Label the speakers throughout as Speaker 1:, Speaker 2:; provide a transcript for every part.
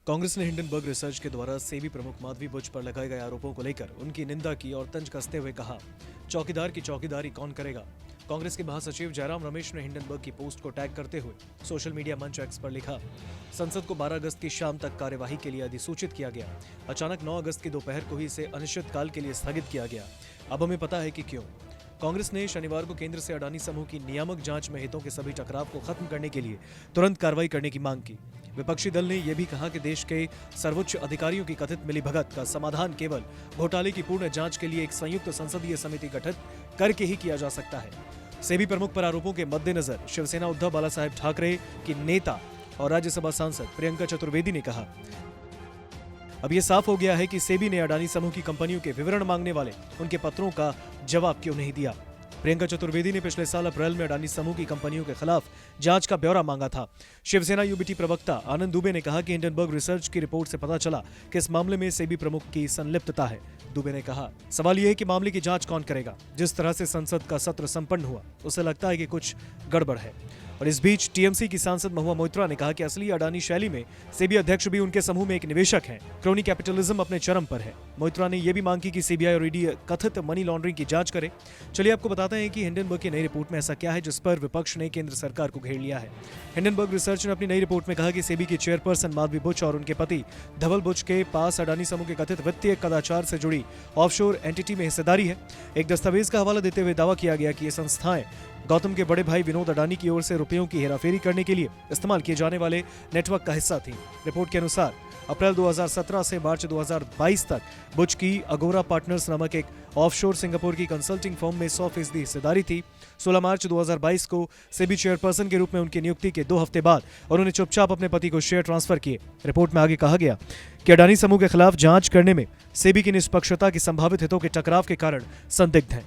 Speaker 1: कांग्रेस ने Hindenburg research के द्वारा सेबी प्रमुख माधवी बुच पर लगाए गए आरोपों को लेकर उनकी निंदा की और तंज कसते हुए कहा, चौकीदार की चौकीदारी कौन करेगा। कांग्रेस के महासचिव जयराम रमेश ने हिंडनबर्ग की पोस्ट को टैग करते हुए सोशल मीडिया मंच एक्स पर लिखा, संसद को 12 अगस्त की शाम तक कार्यवाही के लिए अधिसूचित किया गया। अचानक 9 अगस्त की दोपहर को ही इसे अनिश्चितकाल के लिए स्थगित किया गया। अब हमें पता है कि क्यों। कांग्रेस ने शनिवार को केंद्र से अडानी समूह की नियामक जांच में हितों के सभी टकराव को खत्म करने के लिए तुरंत कार्रवाई करने की मांग की। विपक्षी दल ने यह भी कहा कि देश के सर्वोच्च अधिकारियों की कथित मिलीभगत का समाधान केवल घोटाले की पूर्ण जांच के लिए एक संयुक्त संसदीय समिति गठित करके ही किया जा सकता है। सेबी प्रमुख पर आरोपों के मद्देनजर शिवसेना उद्धव बालासाहेब ठाकरे की नेता और राज्यसभा सांसद प्रियंका चतुर्वेदी ने कहा, अब यह साफ हो गया है कि सेबी ने अडानी समूह की कंपनियों के विवरण मांगने वाले उनके पत्रों का जवाब क्यों नहीं दिया। प्रियंका चतुर्वेदी ने पिछले साल अप्रैल में अडानी समूह की कंपनियों के खिलाफ जांच का ब्यौरा मांगा था। शिवसेना यूबीटी प्रवक्ता आनंद दुबे ने कहा कि हिंडनबर्ग रिसर्च की रिपोर्ट से पता चला कि इस मामले में सेबी प्रमुख की संलिप्तता है। दुबे ने कहा, सवाल यह है कि मामले की जांच कौन करेगा। जिस तरह से संसद का सत्र संपन्न हुआ उससे लगता है कि कुछ गड़बड़ है। और इस बीच टीएमसी की सांसद महुआ मोइत्रा ने कहा कि असली अडानी शैली में सेबी अध्यक्ष भी उनके समूह में एक निवेशक हैं। क्रोनी कैपिटलिज्म अपने चरम पर है। मोइत्रा ने यह भी मांग की कि सीबीआई और ईडी कथित मनी लॉन्ड्रिंग की जांच करे। चलिए आपको बताते हैं कि हिंडनबर्ग की नई रिपोर्ट में ऐसा क्या है जिस पर विपक्ष ने केंद्र सरकार को घेर लिया है। हिंडनबर्ग रिसर्च ने अपनी नई रिपोर्ट में कहा कि सेबी की चेयरपर्सन माधवी बुच और उनके पति धवल बुच के पास अडानी समूह के कथित वित्तीय कदाचार से जुड़ी ऑफशोर एंटिटी में हिस्सेदारी है। एक दस्तावेज का हवाला देते हुए दावा किया गया कि ये संस्थाएं गौतम के बड़े भाई विनोद अडानी की ओर से रुपयों की हेराफेरी करने के लिए इस्तेमाल किए जाने वाले नेटवर्क का हिस्सा थी। रिपोर्ट के अनुसार अप्रैल 2017 से मार्च 2022 तक बुच की अगोरा पार्टनर्स नामक एक ऑफशोर सिंगापुर की कंसल्टिंग फर्म में 100% हिस्सेदारी थी। 16 मार्च 2022 को सेबी चेयरपर्सन के रूप में उनकी नियुक्ति के 2 हफ्ते बाद उन्होंने चुपचाप अपने पति को शेयर ट्रांसफर किए। रिपोर्ट में आगे कहा गया कि अडानी समूह के खिलाफ जांच करने में सेबी की निष्पक्षता की संभावित हितों के टकराव के कारण संदिग्ध है।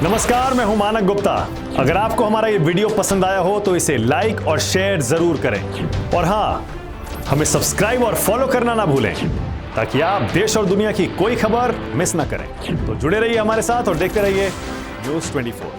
Speaker 2: नमस्कार, मैं हूं मानक गुप्ता। अगर आपको हमारा ये वीडियो पसंद आया हो तो इसे लाइक और शेयर जरूर करें और हां, हमें सब्सक्राइब और फॉलो करना ना भूलें ताकि आप देश और दुनिया की कोई खबर मिस ना करें। तो जुड़े रहिए हमारे साथ और देखते रहिए न्यूज़ 24।